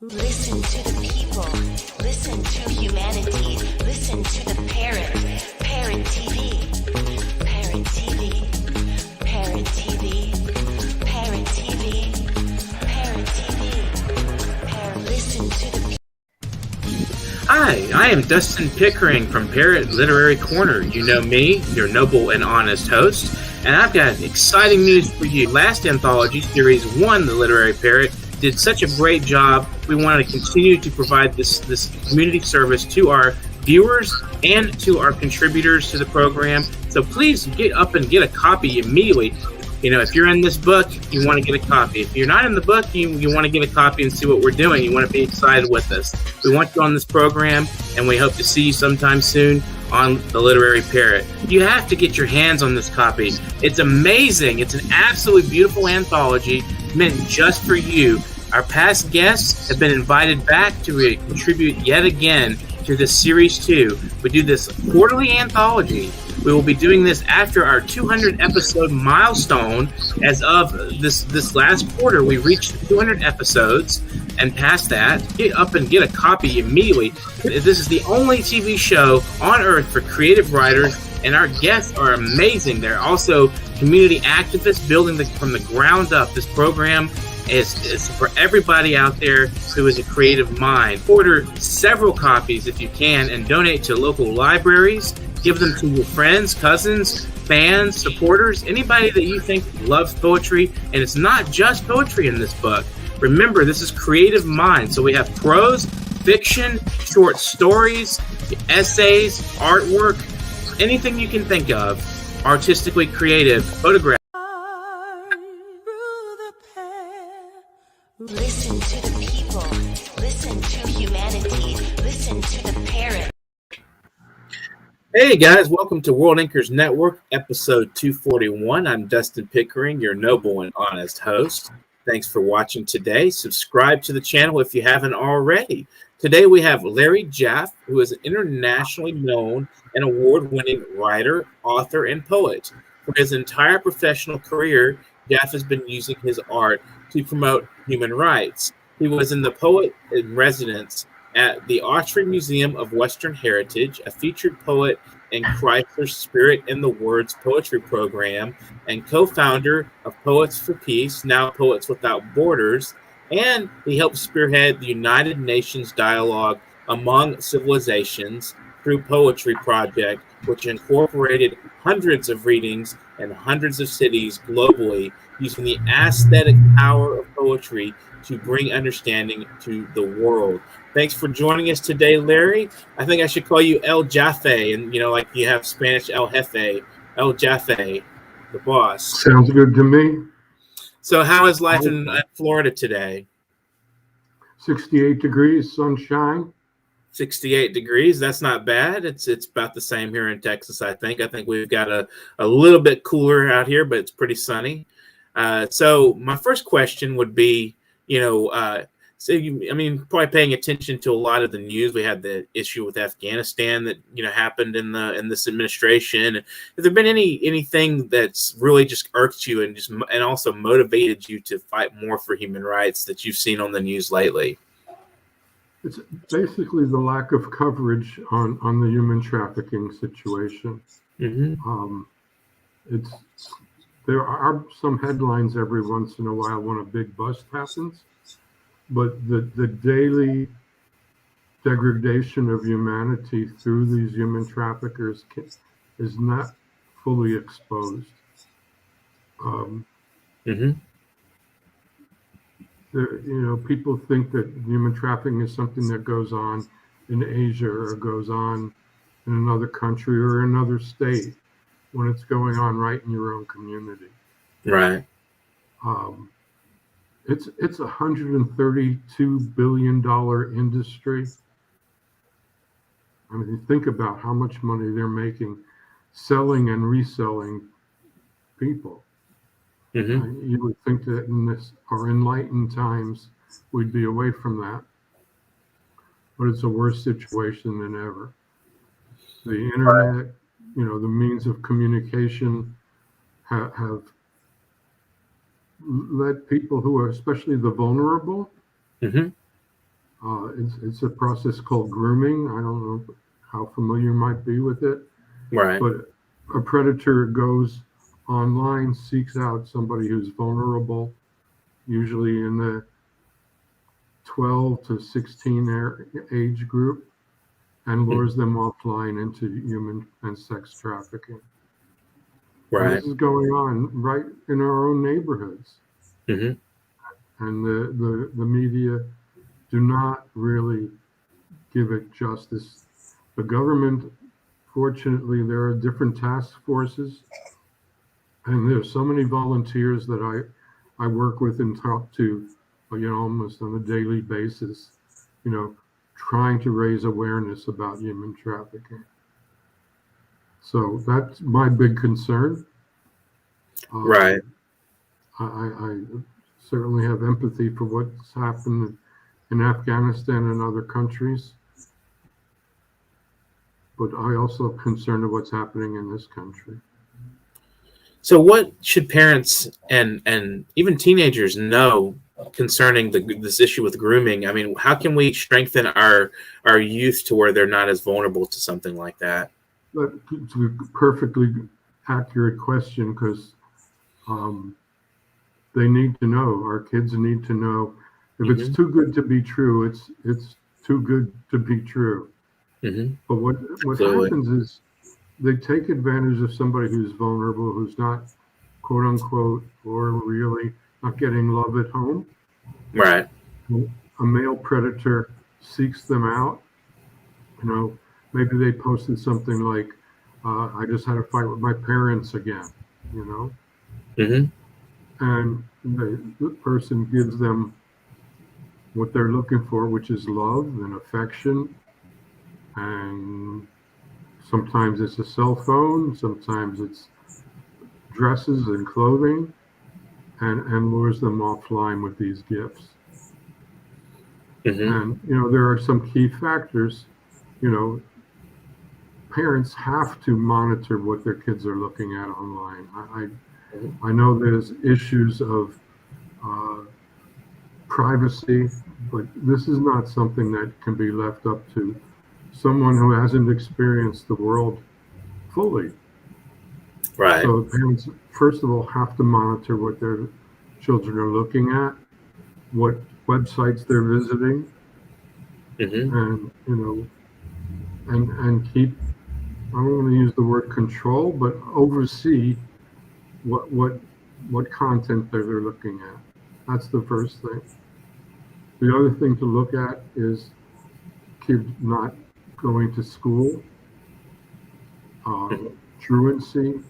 Listen to the people. Listen to humanity. Listen to the Parrot. Parrot TV. Parrot TV. Parrot TV. Parrot TV. Parrot TV. Parrot. Listen to the people. Hi, I am Dustin Pickering from Parrot Literary Corner. You know me, your noble and honest host, and I've got exciting news for you. Last anthology, Series 1, The Literary Parrot, did such a great job. We want to continue to provide this community service to our viewers and to our contributors to the program. So please get up and get a copy immediately. You know, if you're in this book, you want to get a copy. If you're not in the book, you want to get a copy and see what we're doing. You want to be excited with us. We want you on this program, and we hope to see you sometime soon on The Literary Parrot. You have to get your hands on this copy. It's amazing. It's an absolutely beautiful anthology meant just for you. Our past guests have been invited back to contribute yet again to this Series 2. We do this quarterly anthology. We will be doing this after our 200 episode milestone. As of this last quarter, we reached 200 episodes, and past that, get up and get a copy immediately. This is the only TV show on earth for creative writers, and our guests are amazing. They're also community activists building from the ground up. This program is for everybody out there who is a creative mind. Order several copies if you can and donate to local libraries. Give them to your friends, cousins, fans, supporters, anybody that you think loves poetry. And it's not just poetry in this book. Remember, this is creative mind. So we have prose, fiction, short stories, essays, artwork, anything you can think of, artistically creative, photographs. Listen to the people. Listen to humanity. Listen to the Parrot. Hey guys, welcome to World Inkers Network, episode 241. I'm Dustin Pickering, your noble and honest host. Thanks for watching today. Subscribe to the channel if you haven't already. Today we have Larry Jaffe, who is an internationally known and award-winning writer, author, and poet. For his entire professional career, Jaffe has been using his art to promote human rights. He was in the Poet in Residence at the Autry Museum of Western Heritage, a featured poet in Chrysler's Spirit in the Words poetry program, and co-founder of Poets for Peace, now Poets Without Borders, and he helped spearhead the United Nations Dialogue Among Civilizations through Poetry Project, which incorporated hundreds of readings in hundreds of cities globally, using the aesthetic power of poetry to bring understanding to the world. Thanks for joining us today, Larry. I think I should call you El Jaffe, and like you have Spanish El Jefe, El Jaffe, the boss. Sounds good to me. So how is life in Florida today? 68 degrees, sunshine. 68 degrees. That's not bad. It's about the same here in Texas, I think. I think we've got a little bit cooler out here, but it's pretty sunny. So my first question would be, probably paying attention to a lot of the news. We had the issue with Afghanistan that happened in this administration. Have there been anything that's really just irked you and also motivated you to fight more for human rights that you've seen on the news lately? It's basically the lack of coverage on the human trafficking situation. Mm-hmm. There are some headlines every once in a while when a big bust happens, but the daily degradation of humanity through these human traffickers is not fully exposed. People think that human trafficking is something that goes on in Asia or goes on in another country or another state when it's going on right in your own community. Right. It's a $132 billion industry. I mean, think about how much money they're making selling and reselling people. Mm-hmm. You would think that in this our enlightened times, we'd be away from that. But it's a worse situation than ever. The internet, the means of communication have led people who are especially the vulnerable mm-hmm. It's a process called grooming. I don't know how familiar you might be with it, Right. but a predator goes online, seeks out somebody who's vulnerable, usually in the 12 to 16 age group, and lures them offline into human and sex trafficking. And Right. this is going on right in our own neighborhoods. Mm-hmm. And the media do not really give it justice. The government, fortunately, there are different task forces, and there's so many volunteers that I work with and talk to, almost on a daily basis, trying to raise awareness about human trafficking. So that's my big concern. Right. I certainly have empathy for what's happened in Afghanistan and other countries, but I also am concerned of what's happening in this country. So, what should parents and even teenagers know concerning this issue with grooming? I mean, how can we strengthen our youth to where they're not as vulnerable to something like that? It's a perfectly accurate question because they need to know. Our kids need to know. If it's too good to be true, it's too good to be true. Mm-hmm. But what Absolutely. happens is they take advantage of somebody who's vulnerable, who's not, quote unquote, or really not getting love at home. Right. A male predator seeks them out. Maybe they posted something like, I just had a fight with my parents again, Mm-hmm. and the person gives them what they're looking for, which is love and affection. And sometimes it's a cell phone, sometimes it's dresses and clothing, and lures them offline with these gifts. Mm-hmm. And there are some key factors. Parents have to monitor what their kids are looking at online. I know there's issues of privacy, but this is not something that can be left up to someone who hasn't experienced the world fully. Right. So parents, first of all, have to monitor what their children are looking at, what websites they're visiting, Mm-hmm. and keep, I don't want to use the word control, but oversee what content that they're looking at. That's the first thing. The other thing to look at is kids not going to school, truancy,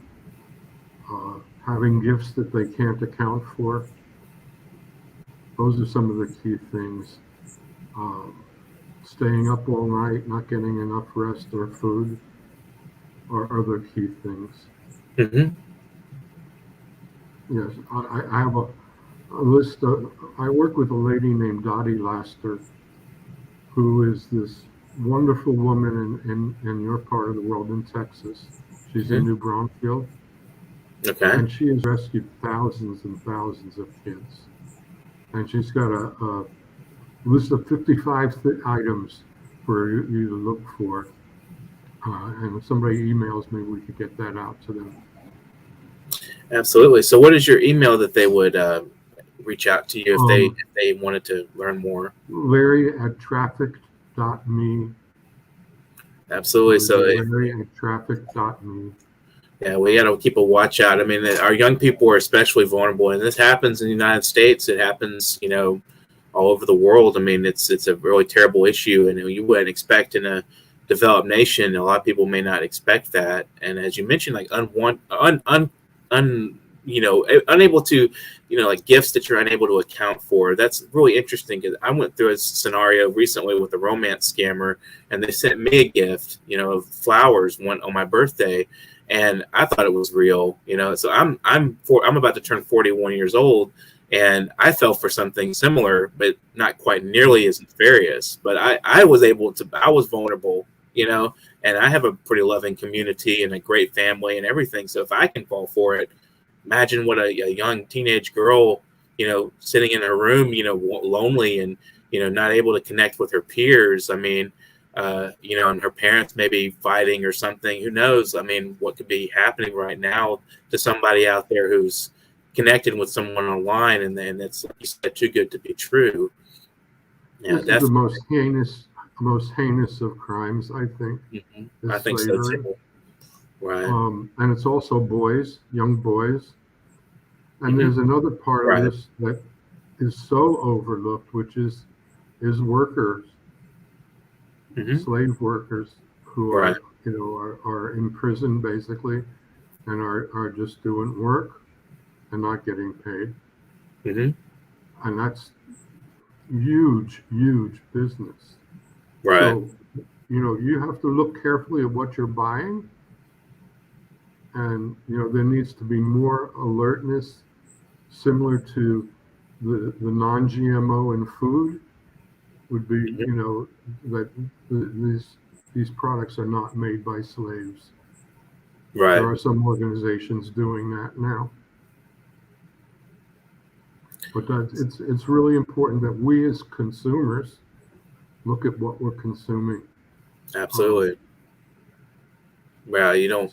having gifts that they can't account for. Those are some of the key things. Staying up all night, not getting enough rest or food are other key things. Mm-hmm. Yes, I have a list of, I work with a lady named Dottie Laster, who is this wonderful woman in your part of the world, in Texas. She's in Mm-hmm. New Braunfels, Okay. and she has rescued thousands and thousands of kids. And she's got a list of 55 items for you to look for. And if somebody emails me, we could get that out to them. Absolutely. So, what is your email that they would reach out to you if they wanted to learn more? Larry@traffic.me. Absolutely. So, Larry@traffic.me. yeah, we got to keep a watch out. I mean, our young people are especially vulnerable, and this happens in the United States. It happens, all over the world. I mean, it's a really terrible issue, and you wouldn't expect in a developed nation. A lot of people may not expect that, and as you mentioned, like unable to, like gifts that you're unable to account for. That's really interesting because I went through a scenario recently with a romance scammer, and they sent me a gift, of flowers on my birthday, and I thought it was real, So I'm about to turn 41 years old. And I fell for something similar, but not quite nearly as nefarious. But I was vulnerable, and I have a pretty loving community and a great family and everything. So if I can fall for it, imagine what a young teenage girl, sitting in her room, lonely and, not able to connect with her peers. I mean, and her parents may be fighting or something. Who knows? I mean, what could be happening right now to somebody out there who's connected with someone online, and then it's, like you said, too good to be true. Yeah, this is the most heinous of crimes, I think. Mm-hmm. I think slavery. So too. Right. And it's also boys, young boys. And there's another part of this that is so overlooked, which is workers, slave workers who are, are in prison basically, and are just doing work and not getting paid. And that's huge business. Right. So, you have to look carefully at what you're buying, and there needs to be more alertness, similar to the non-GMO in food would be, that these products are not made by slaves. Right. There are some organizations doing that now. But it's really important that we as consumers look at what we're consuming. Absolutely. Well, you don't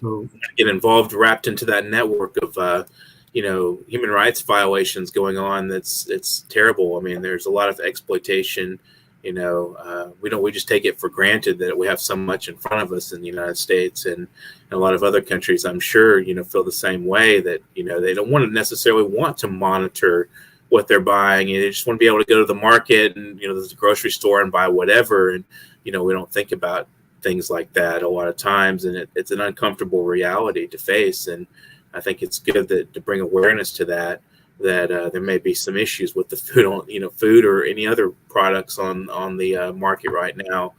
get involved, wrapped into that network of, human rights violations going on. It's terrible. I mean, there's a lot of exploitation. We just take it for granted that we have so much in front of us in the United States, and a lot of other countries, I'm sure, feel the same way, that, they don't necessarily want to monitor what they're buying. They just want to be able to go to the market and, the grocery store and buy whatever. And, we don't think about things like that a lot of times. And it's an uncomfortable reality to face. And I think it's good to bring awareness to that there may be some issues with the food or any other products on the market right now,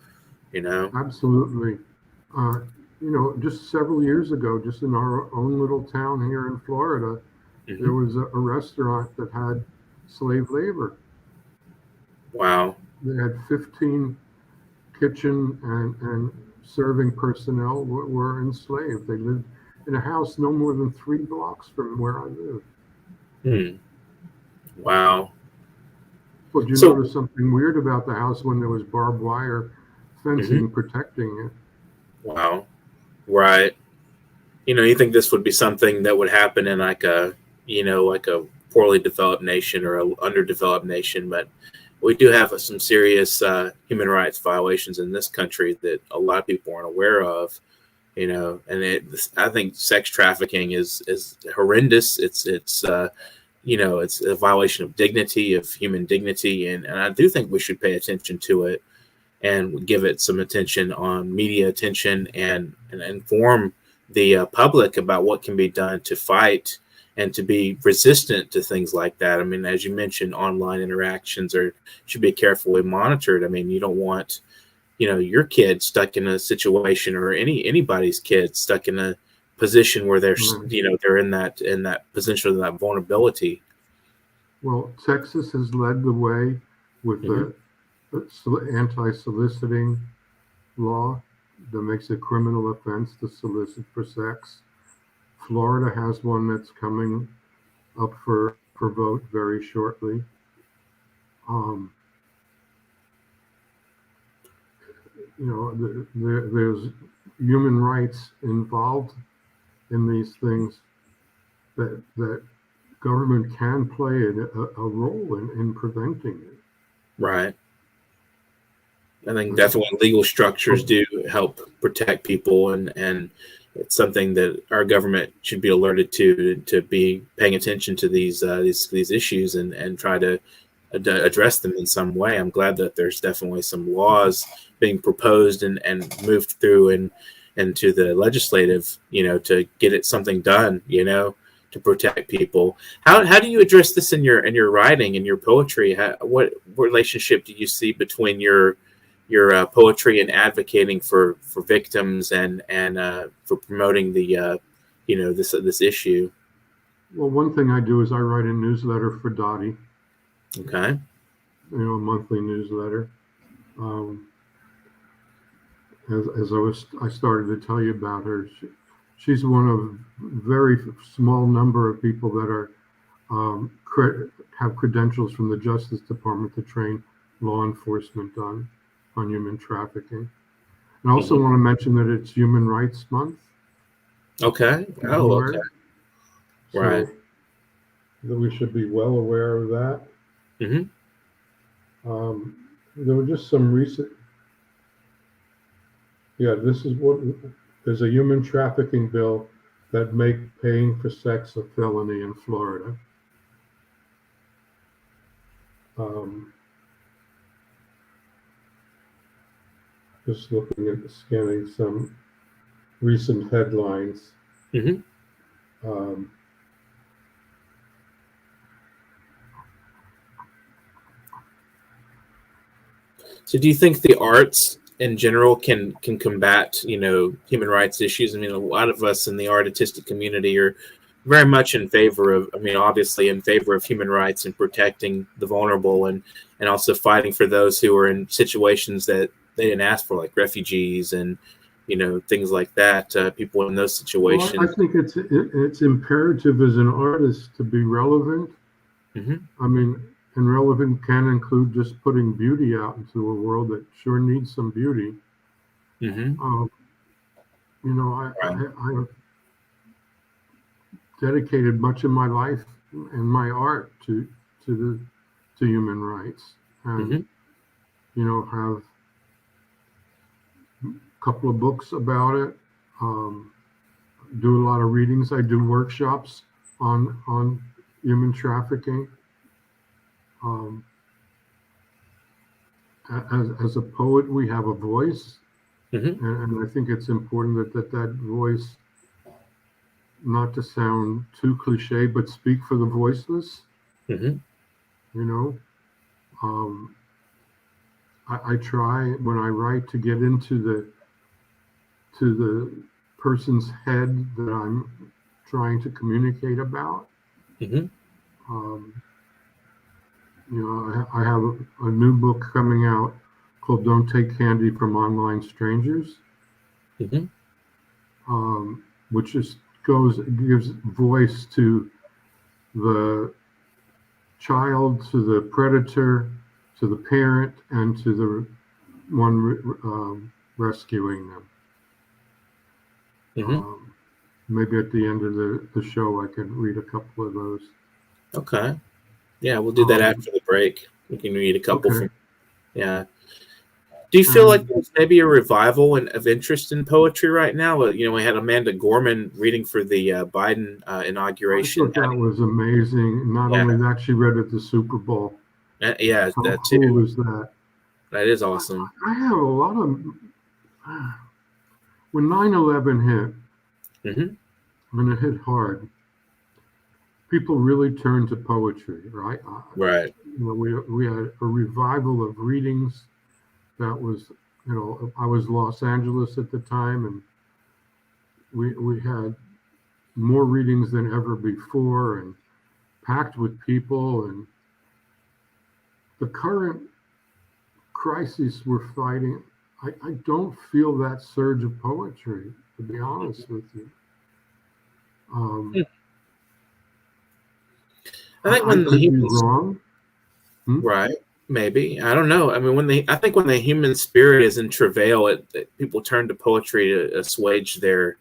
Absolutely. Just several years ago, just in our own little town here in Florida, there was a restaurant that had slave labor. Wow. They had 15 kitchen and serving personnel were enslaved. They lived in a house no more than 3 blocks from where I live. Wow. But you notice something weird about the house when there was barbed wire fencing protecting it. Wow. Right. You think this would be something that would happen in like a poorly developed nation or an underdeveloped nation, but we do have some serious human rights violations in this country that a lot of people aren't aware of, and I think sex trafficking is horrendous. It's a violation of dignity, of human dignity. And I do think we should pay attention to it and give it some attention, on media attention, and inform the public about what can be done to fight and to be resistant to things like that. I mean, as you mentioned, online interactions should be carefully monitored. I mean, you don't want, your kid stuck in a situation, or anybody's kid stuck in a position where they're, they're in that position of that vulnerability. Well, Texas has led the way with the anti-soliciting law that makes it a criminal offense to solicit for sex. Florida has one that's coming up for vote very shortly. There's human rights involved in these things that government can play a role in preventing it. Right. I think definitely legal structures do help protect people, and it's something that our government should be alerted to be paying attention to these issues and try to address them in some way. I'm glad that there's definitely some laws being proposed and moved through and to the legislative, to get something done, to protect people. How do you address this in your writing, in your poetry? What relationship do you see between your poetry and advocating for victims and for promoting the this issue? Well, one thing I do is I write a newsletter for Dottie. Okay. A monthly newsletter. As I started to tell you about her, she's one of very small number of people that are have credentials from the Justice Department to train law enforcement on human trafficking. And I also want to mention that it's Human Rights Month. Okay. Oh, okay. Right. So that we should be well aware of that. Mm-hmm. There were just some recent. Yeah, there's a human trafficking bill that make paying for sex a felony in Florida. Just looking at scanning some recent headlines. Mm-hmm. So do you think the arts in general can combat, human rights issues? I mean, a lot of us in the artistic community are very much in favor of, obviously in favor of human rights and protecting the vulnerable and also fighting for those who are in situations that they didn't ask for, like refugees and, things like that, people in those situations. Well, I think it's imperative as an artist to be relevant. Mm-hmm. I mean, and relevant can include just putting beauty out into a world that sure needs some beauty. Mm-hmm. I have dedicated much of my life and my art to human rights, and have a couple of books about it. Do a lot of readings. I do workshops on human trafficking. As a poet, we have a voice, and I think it's important that voice, not to sound too cliche, but speak for the voiceless. I try when I write to get into the person's head that I'm trying to communicate about. I have a new book coming out called "Don't Take Candy from Online Strangers," which just gives voice to the child, to the predator, to the parent, and to the one rescuing them. Maybe at the end of the show, I can read a couple of those. Okay. Yeah, we'll do that after the break. We can read a couple. Okay. Yeah. Do you feel like there's maybe a revival of interest in poetry right now? We had Amanda Gorman reading for the Biden inauguration. I thought that was amazing. Not only that, she read at the Super Bowl. Yeah, How that cool too. is that? That is awesome. I have a lot of. When 9/11 hit, when it hit hard, people really turned to poetry, right? Right. We had a revival of readings. That was, I was Los Angeles at the time, and we had more readings than ever before, and packed with people. And the current crisis we're fighting, I don't feel that surge of poetry, to be honest with you. I think I could be wrong. Right. Maybe. I don't know. I mean, I think when the human spirit is in travail, people turn to poetry to assuage their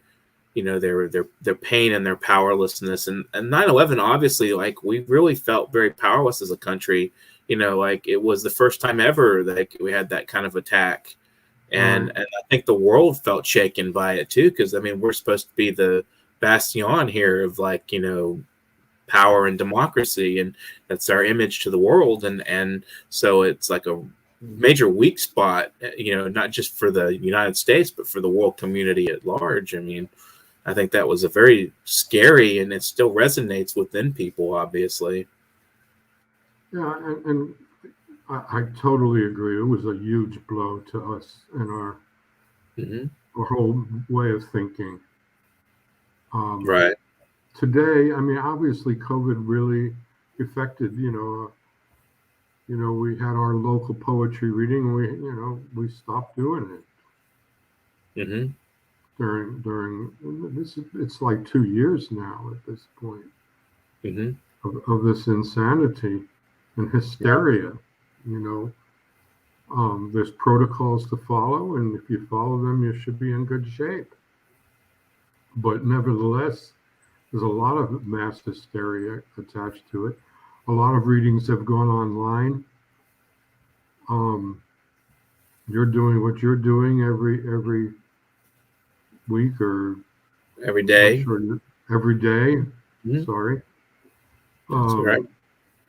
pain and their powerlessness. And 9/11, obviously, like, we really felt very powerless as a country. Like, it was the first time ever that we had that kind of attack. And I think the world felt shaken by it too, because we're supposed to be the bastion here of, like, power and democracy, and that's our image to the world, and so it's like a major weak spot, not just for the United States but for the world community at large. I think that was a very scary, and it still resonates within people, obviously. Yeah, and I totally agree. It was a huge blow to us and our whole way of thinking. Right. Today, obviously, COVID really affected. We had our local poetry reading, and we stopped doing it. During this, it's like 2 years now at this point. of this insanity and hysteria. There's protocols to follow, and if you follow them, you should be in good shape. But nevertheless, there's a lot of mass hysteria attached to it. A lot of readings have gone online. You're doing what you're doing every week or every day. Every day. Mm-hmm. Sorry. That's right.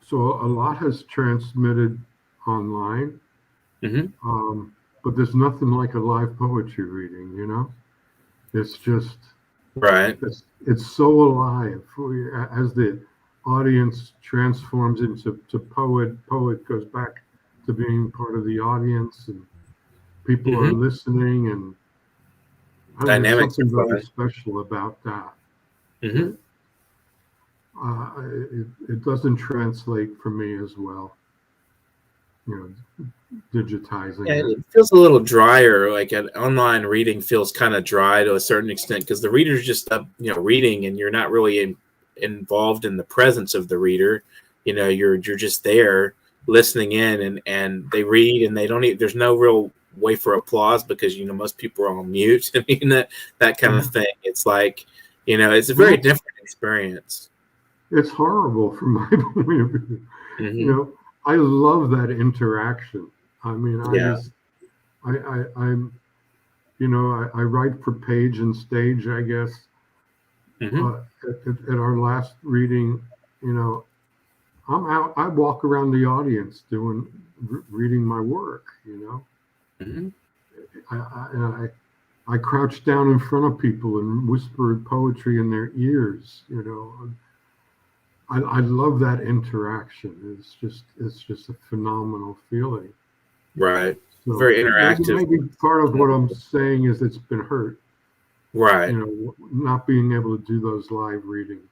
So a lot has transmitted online. Mm-hmm. But there's nothing like a live poetry reading, It's just right. It's so alive as the audience transforms into poet. Poet goes back to being part of the audience, and people are listening, and Dynamics there's something very special about that. Mm-hmm. It doesn't translate for me as well. Digitizing it feels a little drier. Like an online reading feels kind of dry to a certain extent because the reader's just reading, and you're not really involved in the presence of the reader. You're just there listening in, and they read, and they don't there's no real way for applause because most people are on mute. I mean that kind of thing. It's like it's a very different experience. It's horrible from my point of view. Mm-hmm. I love that interaction. I mean, I'm I write for Page and Stage, I guess. At our last reading, I'm out. I walk around the audience reading my work. I crouch down in front of people and whisper poetry in their ears. I love that interaction. It's just a phenomenal feeling. Right. So very interactive. Maybe part of what I'm saying is it's been hurt. Right. Not being able to do those live readings.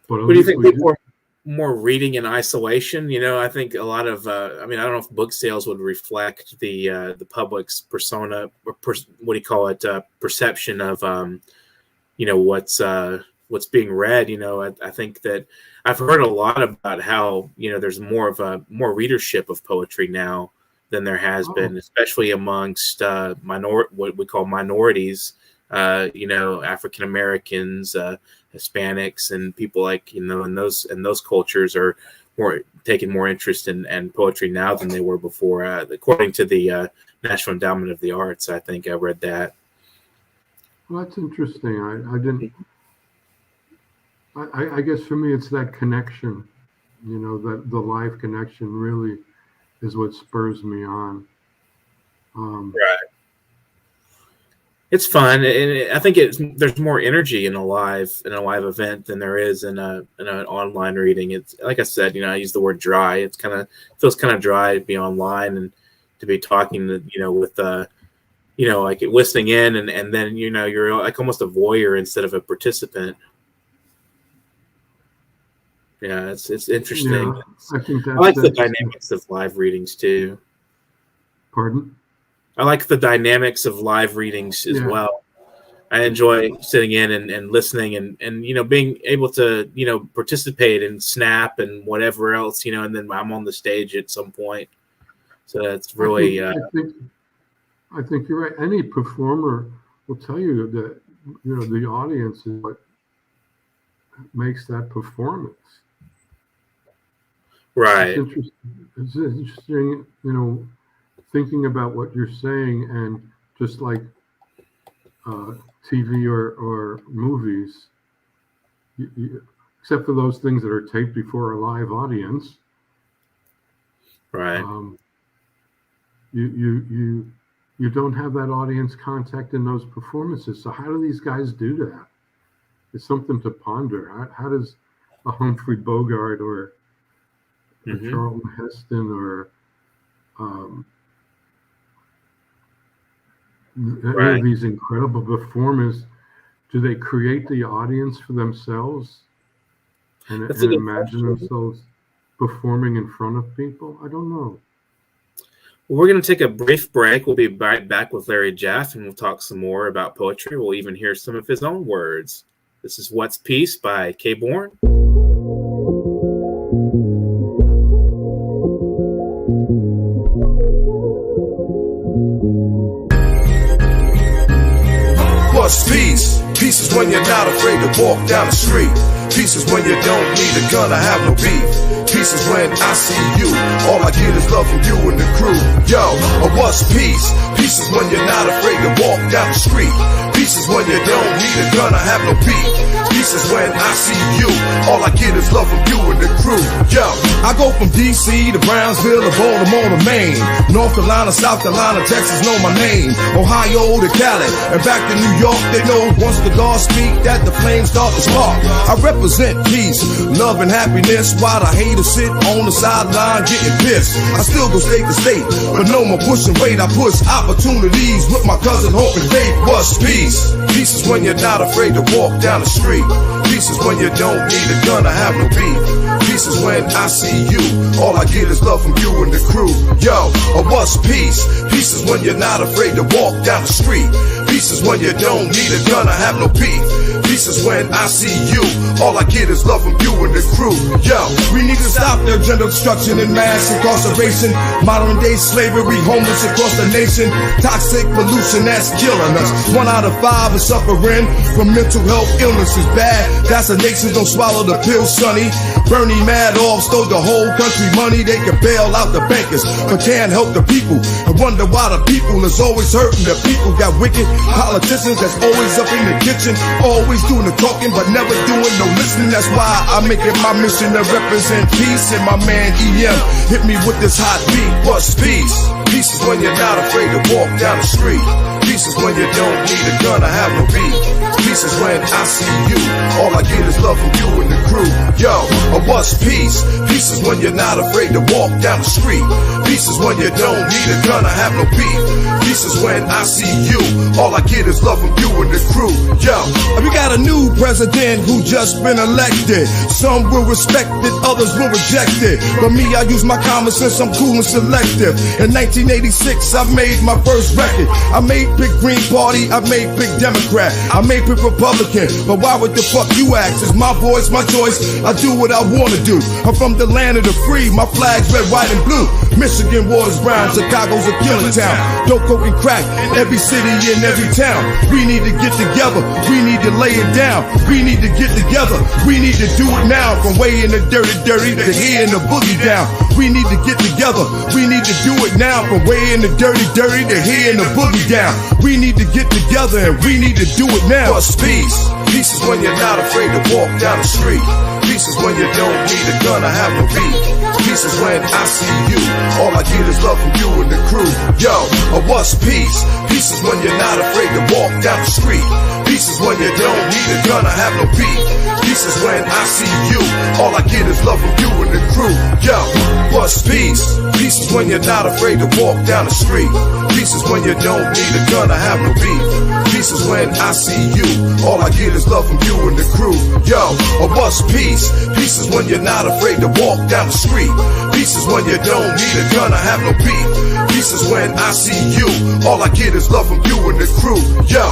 But what do you think? People are more reading in isolation. I think a lot of. I don't know if book sales would reflect the public's persona or what do you call it? Perception of what's being read. I think that I've heard a lot about how there's more readership of poetry now than there has been, especially amongst what we call minorities. African Americans, Hispanics, and people like in those cultures are taking more interest in poetry now than they were before, according to the National Endowment of the Arts. I think I read that. Well, that's interesting. I didn't. I guess for me, it's that connection, that the live connection really is what spurs me on. Right. It's fun, and I think there's more energy in a live event than there is in an online reading. It's like I said, I use the word dry. It's feels kind of dry to be online and to be talking, with like listening in, and then you're like almost a voyeur instead of a participant. Yeah, it's interesting. Yeah, I think I like the dynamics of live readings too. Pardon? I like the dynamics of live readings as well. I enjoy sitting in and listening and being able to participate and snap and whatever else and then I'm on the stage at some point. So that's really. I think you're right. Any performer will tell you that the audience is what makes that performance. Right. It's interesting, thinking about what you're saying, and just like TV or movies, except for those things that are taped before a live audience, right? You don't have that audience contact in those performances. So how do these guys do that? It's something to ponder. How does a Humphrey Bogart or Charlton Heston or any of these incredible performers, do they create the audience for themselves and imagine themselves performing in front of people? I don't know. Well, we're going to take a brief break. We'll be right back with Larry Jaffe, and we'll talk some more about poetry. We'll even hear some of his own words. This is What's Peace by K. Bourne. What's peace? Peace is when you're not afraid to walk down the street. Peace is when you don't need a gun or have no beef. Peace is when I see you. All I get is love from you and the crew. Yo, what's peace? Peace is when you're not afraid to walk down the street. Peace is when you don't need a gun or have no beef. Peace is when I see you. All I get is love from you and the crew. Yo, I go from D.C. to Brownsville to Baltimore to Maine. North Carolina, South Carolina, Texas know my name. Ohio to Cali and back to New York. They know once the God speak that the flames start to spark. I represent peace, love and happiness while the haters sit on the sideline getting pissed. I still go state to state, but no more pushing weight. I push opportunities with my cousin Hope and Faith. What's peace? Peace is when you're not afraid to walk down the street. Peace is when you don't need a gun or have no beef. Peace is when I see you. All I get is love from you and the crew. Yo, what's peace? Peace is when you're not afraid to walk down the street. Peace is when you don't need a gun or have no beef. Peace is when I see you. All I get is love from you and the crew. Yo, we need to stop their gender destruction and mass incarceration. Modern day slavery, homeless across the nation. Toxic pollution that's killing us. 1 out of 5 is suffering from mental health illnesses. Bad, that's a nation, don't swallow the pill, sonny. Bernie Madoff stole the whole country money. They can bail out the bankers, but can't help the people. I wonder why the people is always hurting. The people got wicked politicians that's always up in the kitchen, always doing the talking but never doing no listening. That's why I make it my mission to represent peace. And my man EM hit me with this hot beat. What's peace? Peace is when you're not afraid to walk down the street. Peace is when you don't need a gun or have no beef. Peace is when I see you. All I get is love from you and the crew. Yo, what's peace? Peace is when you're not afraid to walk down the street. Peace is when you don't need a gun or have no beef. Peace is when I see you. All I get is love from you and the crew. Yo, we got a new president who just been elected. Some will respect it, others will reject it. But me, I use my common sense, I'm cool and selective. In 1986, I made my first record. I made Pick Green Party, I made Pick Democrat, I made Pick Republican. But why would the fuck you ask? It's my voice, my choice, I do what I wanna do. I'm from the land of the free, my flag's red, white, and blue. Michigan waters brown, Chicago's a killing town. Dope, coke, and crack, every city and every town. We need to get together, we need to lay it down. We need to get together, we need to do it now. From way in the dirty to here in the boogie down. We need to get together, we need to do it now. From way in the dirty to here in the boogie down. We need to get together and we need to do it now. What's peace? Peace is when you're not afraid to walk down the street. Peace is when you don't need a gun or have no beef. Peace is when I see you. All I get is love from you and the crew. Yo, what's peace? Peace is when you're not afraid to walk down the street. Peace is when you don't need a gun or have no beef. Peace is when I see you. All I get is love from you and the crew. Yo, what's peace? Peace is when you're not afraid to walk down the street. Peace is when you don't need a gun or have no beef. Peace is when I see you. All I get is love from you and the crew. Yo, what's peace? Peace is when you're not afraid to walk down the street. Peace is when you don't need a gun or have no beef. Peace is when I see you. All I get is love from you and the crew. Yo.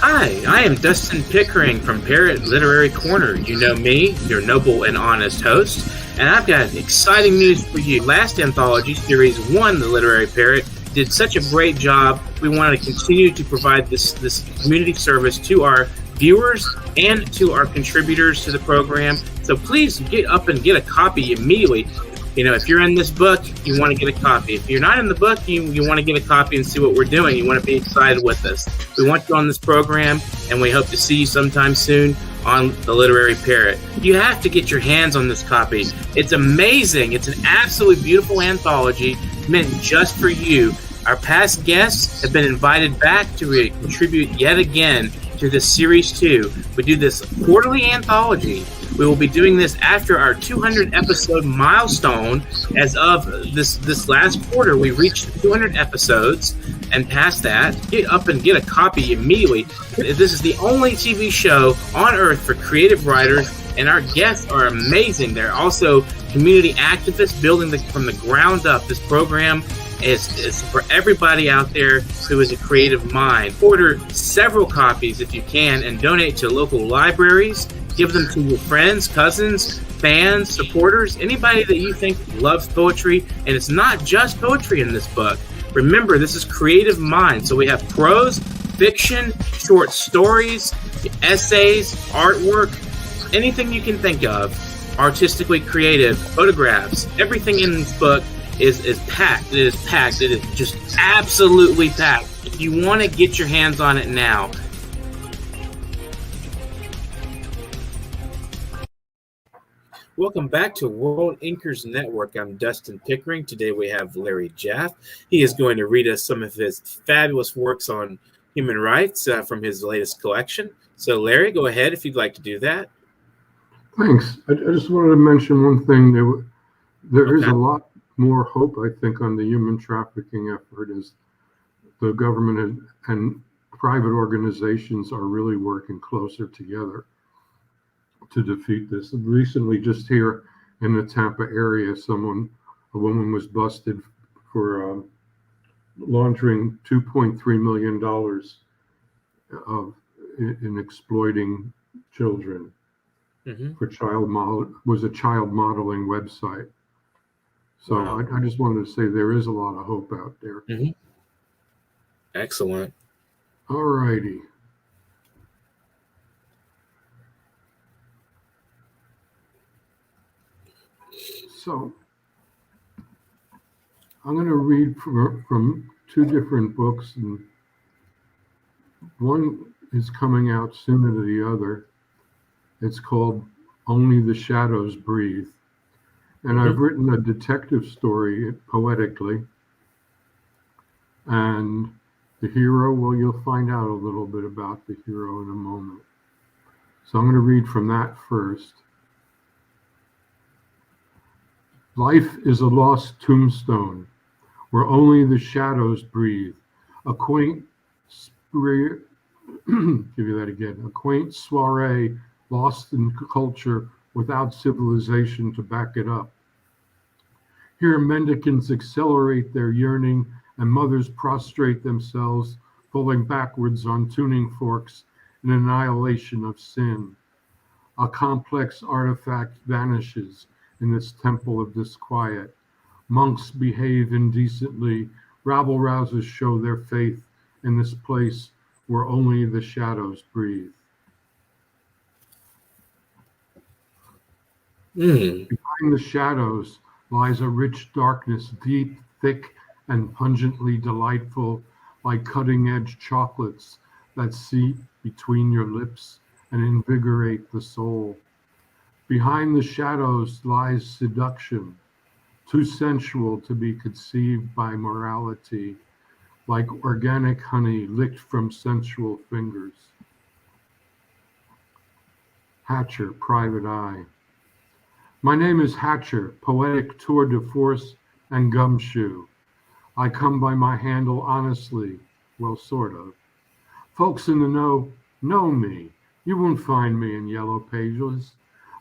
Hi, I am Dustin Pickering from Parrot Literary Corner. You know me, your noble and honest host, and I've got exciting news for you. Last anthology, Series 1, The Literary Parrot, did such a great job. We want to continue to provide this community service to our viewers and to our contributors to the program. So please get up and get a copy immediately. You know, if you're in this book, you want to get a copy. If you're not in the book, you want to get a copy and see what we're doing. You want to be excited with us. We want you on this program, and we hope to see you sometime soon on The Literary Parrot. You have to get your hands on this copy. It's amazing. It's an absolutely beautiful anthology meant just for you. Our past guests have been invited back to contribute yet again to this Series 2. We do this quarterly anthology. We will be doing this after our 200 episode milestone. As of this last quarter, we reached 200 episodes, and past that, get up and get a copy immediately. This is the only TV show on earth for creative writers, and our guests are amazing. They're also community activists building from the ground up. This program It's for everybody out there who is a creative mind. Order several copies if you can and donate to local libraries. Give them to your friends, cousins, fans, supporters, anybody that you think loves poetry. And it's not just poetry in this book. Remember, this is creative mind. So we have prose, fiction, short stories, essays, artwork, anything you can think of, artistically creative, photographs. Everything in this book is packed. It is packed. It is just absolutely packed. If you want to get your hands on it now. Welcome back to World Inkers Network. I'm Dustin Pickering. Today we have Larry Jaffe. He is going to read us some of his fabulous works on human rights from his latest collection. So Larry, go ahead if you'd like to do that. Thanks. I just wanted to mention one thing. There is a lot more hope, I think, on the human trafficking effort as the government and private organizations are really working closer together to defeat this. Recently, just here in the Tampa area, a woman was busted for laundering $2.3 million in exploiting children for was a child modeling website. So I just wanted to say there is a lot of hope out there. Excellent. All righty. So I'm going to read from two different books, and one is coming out sooner than the other. It's called Only the Shadows Breathe. And I've written a detective story poetically. And the hero, well, you'll find out a little bit about the hero in a moment. So I'm going to read from that first. Life is a lost tombstone where only the shadows breathe. A quaint give you that again. A quaint soiree lost in culture without civilization to back it up. Here mendicants accelerate their yearning and mothers prostrate themselves, falling backwards on tuning forks in annihilation of sin. A complex artifact vanishes in this temple of disquiet. Monks behave indecently. Rabble-rousers show their faith in this place where only the shadows breathe. Behind the shadows lies a rich darkness, deep, thick, and pungently delightful, like cutting-edge chocolates that seep between your lips and invigorate the soul. Behind the shadows lies seduction, too sensual to be conceived by morality, like organic honey licked from sensual fingers. Hatcher, Private Eye. My name is Hatcher, poetic tour de force and gumshoe. I come by my handle honestly, well, sort of. Folks in the know me. You won't find me in yellow pages.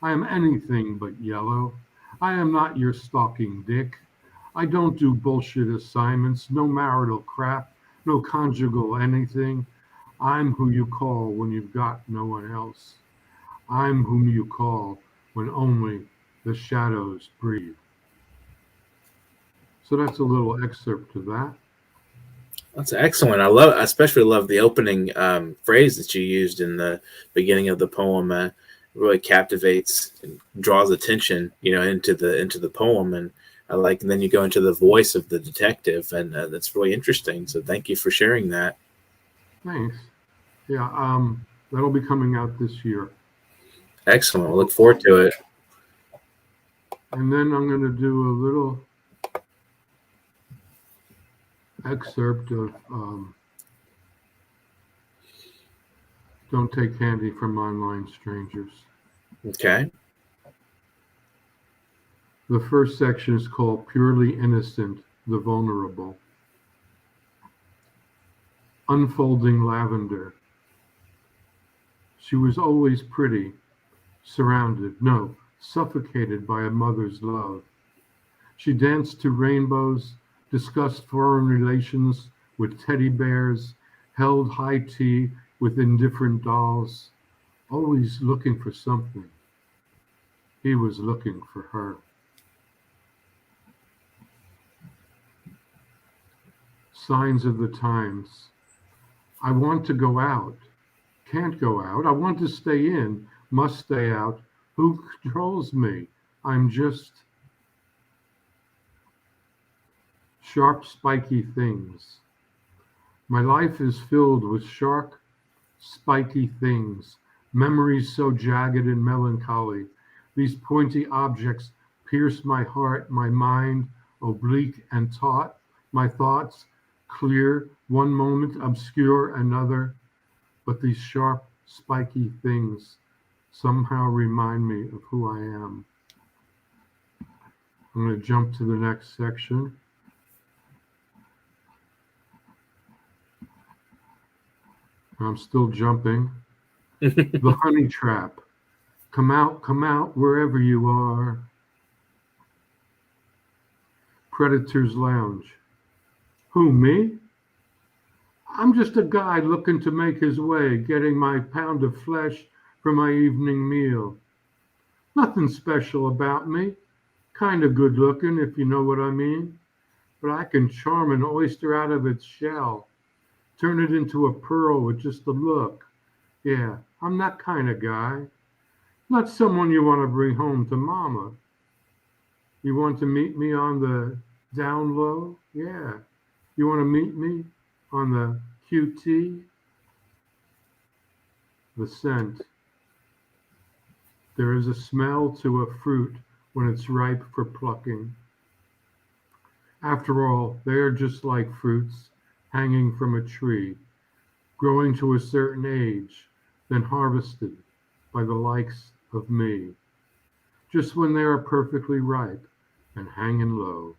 I am anything but yellow. I am not your stalking dick. I don't do bullshit assignments, no marital crap, no conjugal anything. I'm who you call when you've got no one else. I'm whom you call when only the shadows breathe. So that's a little excerpt to that. That's excellent. I especially love the opening phrase that you used in the beginning of the poem. Really captivates and draws attention, into the poem. And and then you go into the voice of the detective, and that's really interesting. So thank you for sharing that. Thanks. Yeah, that'll be coming out this year. Excellent. We'll look forward to it. And then I'm going to do a little excerpt of Don't Take Candy from Online Strangers. Okay. The first section is called Purely Innocent, the Vulnerable. Unfolding lavender. She was always pretty, surrounded, suffocated by a mother's love. She danced to rainbows, discussed foreign relations with teddy bears, held high tea with indifferent dolls, always looking for something. He was looking for her. Signs of the times. I want to go out. Can't go out. I want to stay in. Must stay out. Who controls me? I'm just sharp, spiky things. My life is filled with sharp, spiky things. Memories so jagged and melancholy. These pointy objects pierce my heart, my mind, oblique and taut. My thoughts, clear, one moment, obscure another. But these sharp, spiky things somehow remind me of who I am. I'm going to jump to the next section. I'm still jumping. The honey trap. Come out, wherever you are. Predator's lounge. Who, me? I'm just a guy looking to make his way, getting my pound of flesh for my evening meal. Nothing special about me. Kind of good looking, if you know what I mean. But I can charm an oyster out of its shell. Turn it into a pearl with just a look. Yeah, I'm that kind of guy. Not someone you want to bring home to mama. You want to meet me on the down low? Yeah. You want to meet me on the QT? The scent. There is a smell to a fruit when it's ripe for plucking. After all, they are just like fruits hanging from a tree, growing to a certain age, then harvested by the likes of me, just when they are perfectly ripe and hanging low.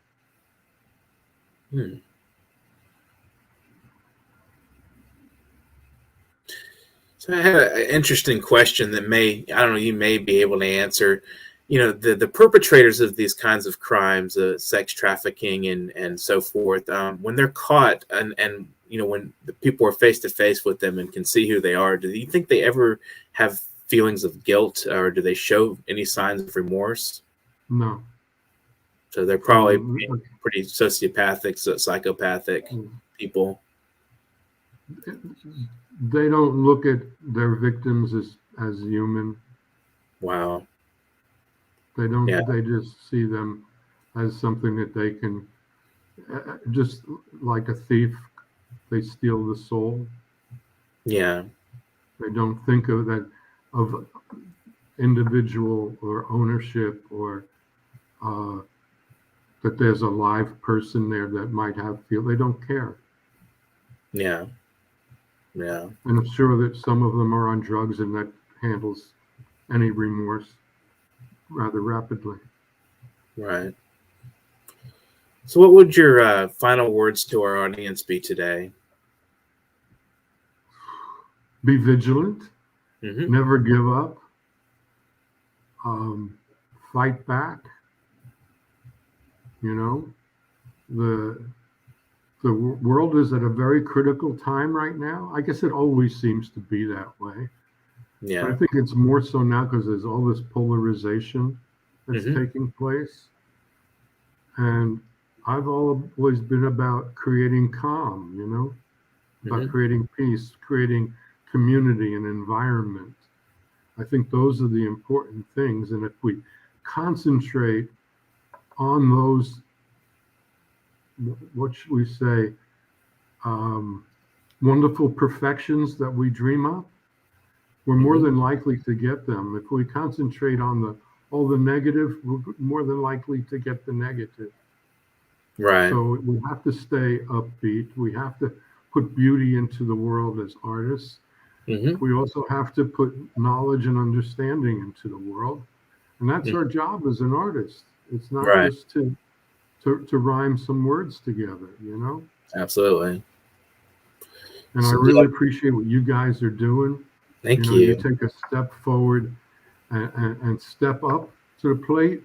So I have an interesting question that you may be able to answer. The perpetrators of these kinds of crimes, sex trafficking and so forth, when they're caught and when the people are face to face with them and can see who they are, do you think they ever have feelings of guilt, or do they show any signs of remorse? No. So they're probably pretty sociopathic, psychopathic people. They don't look at their victims as human. Wow. They don't. Yeah. They just see them as something that they can, just like a thief, they steal the soul. Yeah. They don't think of individual or ownership, or that there's a live person there that might have feel. They don't care. Yeah. Yeah. And I'm sure that some of them are on drugs, and that handles any remorse rather rapidly. Right. So what would your final words to our audience be today? Be vigilant. Mm-hmm. Never give up. Fight back. The world is at a very critical time right now. I guess it always seems to be that way. Yeah. But I think it's more so now because there's all this polarization that's taking place. And I've always been about creating calm, about creating peace, creating community and environment. I think those are the important things. And if we concentrate on those, what should we say, wonderful perfections that we dream up, we're more than likely to get them. If we concentrate on all the negative, we're more than likely to get the negative. Right. So we have to stay upbeat. We have to put beauty into the world as artists. We also have to put knowledge and understanding into the world. And that's our job as an artist. It's not just to rhyme some words together, Absolutely. And I really appreciate what you guys are doing. Thank you. You take a step forward and step up to the plate,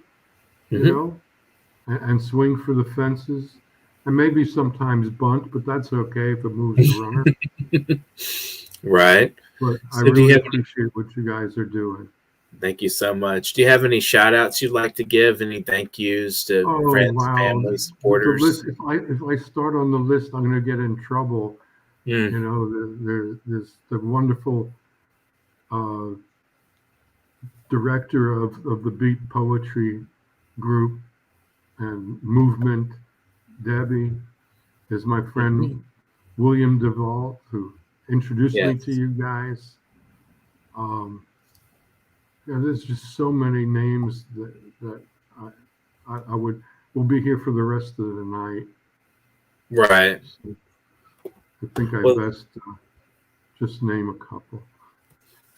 and swing for the fences. and maybe sometimes bunt, but that's okay if it moves the runner. Right. But I So do you really have appreciate what you guys are doing. Thank you so much. Do you have any shout outs you'd like to give? Any thank yous to Oh friends, wow! family, The list. supporters? If I start on the list, I'm going to get in trouble. Mm, You know, there's the wonderful director of the Beat Poetry group and movement, Debbie. There's my friend William DeVault, who introduced me yes. to you guys. Yeah, there's just so many names that I will be here for the rest of the night. Right. So I think I Well, best just name a couple.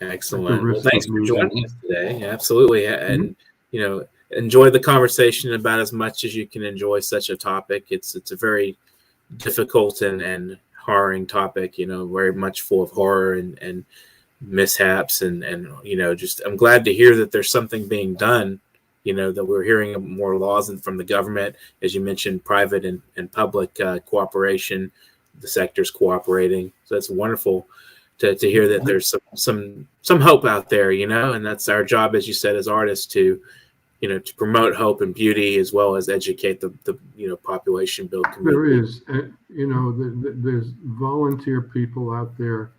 excellent. Well, risk thanks of for losing joining them. us today. Absolutely. And, you know, enjoy the conversation about as much as you can enjoy such a topic. It's a very difficult and harrowing topic, you know, very much full of horror and mishaps and you know, just I'm glad to hear that there's something being done, you know, that we're hearing more laws from the government, as you mentioned, private and public cooperation, the sector's cooperating. So that's wonderful to hear that there's some hope out there, you know, and that's our job, as you said, as artists, to, you know, to promote hope and beauty as well as educate the you know, population, build community. There is, you know, there's volunteer people out there,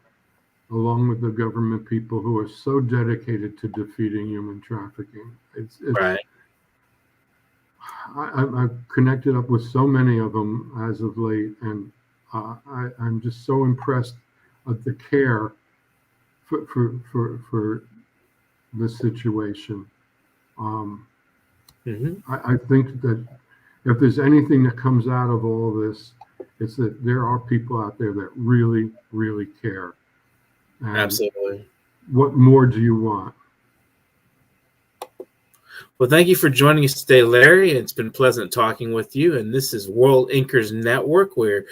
along with the government people, who are so dedicated to defeating human trafficking. It's Right. I've connected up with so many of them as of late, and I'm just so impressed at the care for the situation. I think that if there's anything that comes out of all this, it's that there are people out there that really, really care. And Absolutely. what more do you want? Well, thank you for joining us today, Larry. It's been pleasant talking with you. And this is World Inkers Network. We're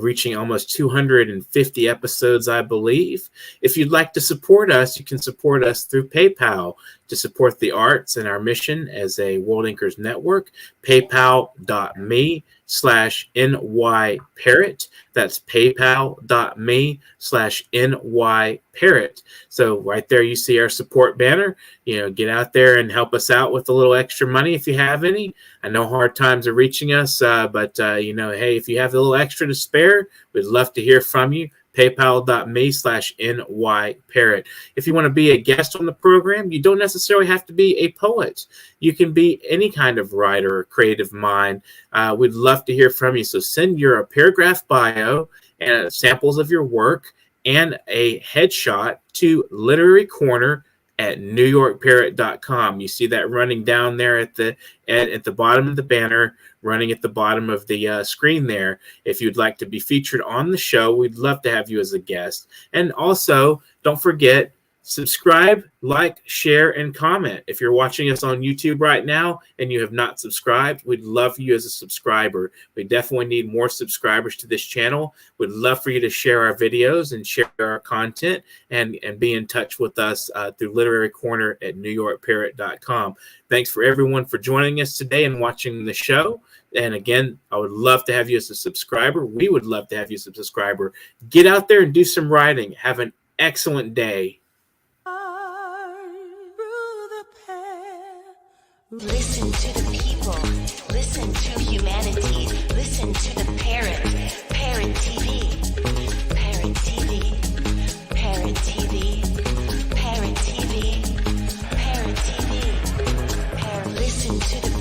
reaching almost 250 episodes, I believe. If you'd like to support us, you can support us through PayPal to support the arts and our mission as a World Inkers Network. PayPal.me/NYParrot. That's PayPal.me/NYParrot. So right there, you see our support banner. You know, get out there and help us out with a little extra money if you have any. I know hard times are reaching us, but you know, hey, if you have a little extra to spare, we'd love to hear from you. PayPal.me/NYParrot. If you want to be a guest on the program, you don't necessarily have to be a poet. You can be any kind of writer or creative mind. We'd love to hear from you. So send your paragraph bio and samples of your work and a headshot to Literary Corner at NewYorkParrot.com. You see that running down there at the bottom of the banner, running at the bottom of the screen there. If you'd like to be featured on the show, we'd love to have you as a guest. And also, don't forget, subscribe, like, share, and comment. If you're watching us on YouTube right now and you have not subscribed, we'd love you as a subscriber. We definitely need more subscribers to this channel. We'd love for you to share our videos and share our content and be in touch with us through Literary Corner at NewYorkParrot.com. Thanks for everyone for joining us today and watching the show. And again, I would love to have you as a subscriber. We would love to have you as a subscriber. Get out there and do some writing. Have an excellent day. Listen to the people. Listen to humanity. Listen to the parrot. Parrot TV. Parrot TV. Parrot TV. Parrot TV. Parrot TV. Listen to the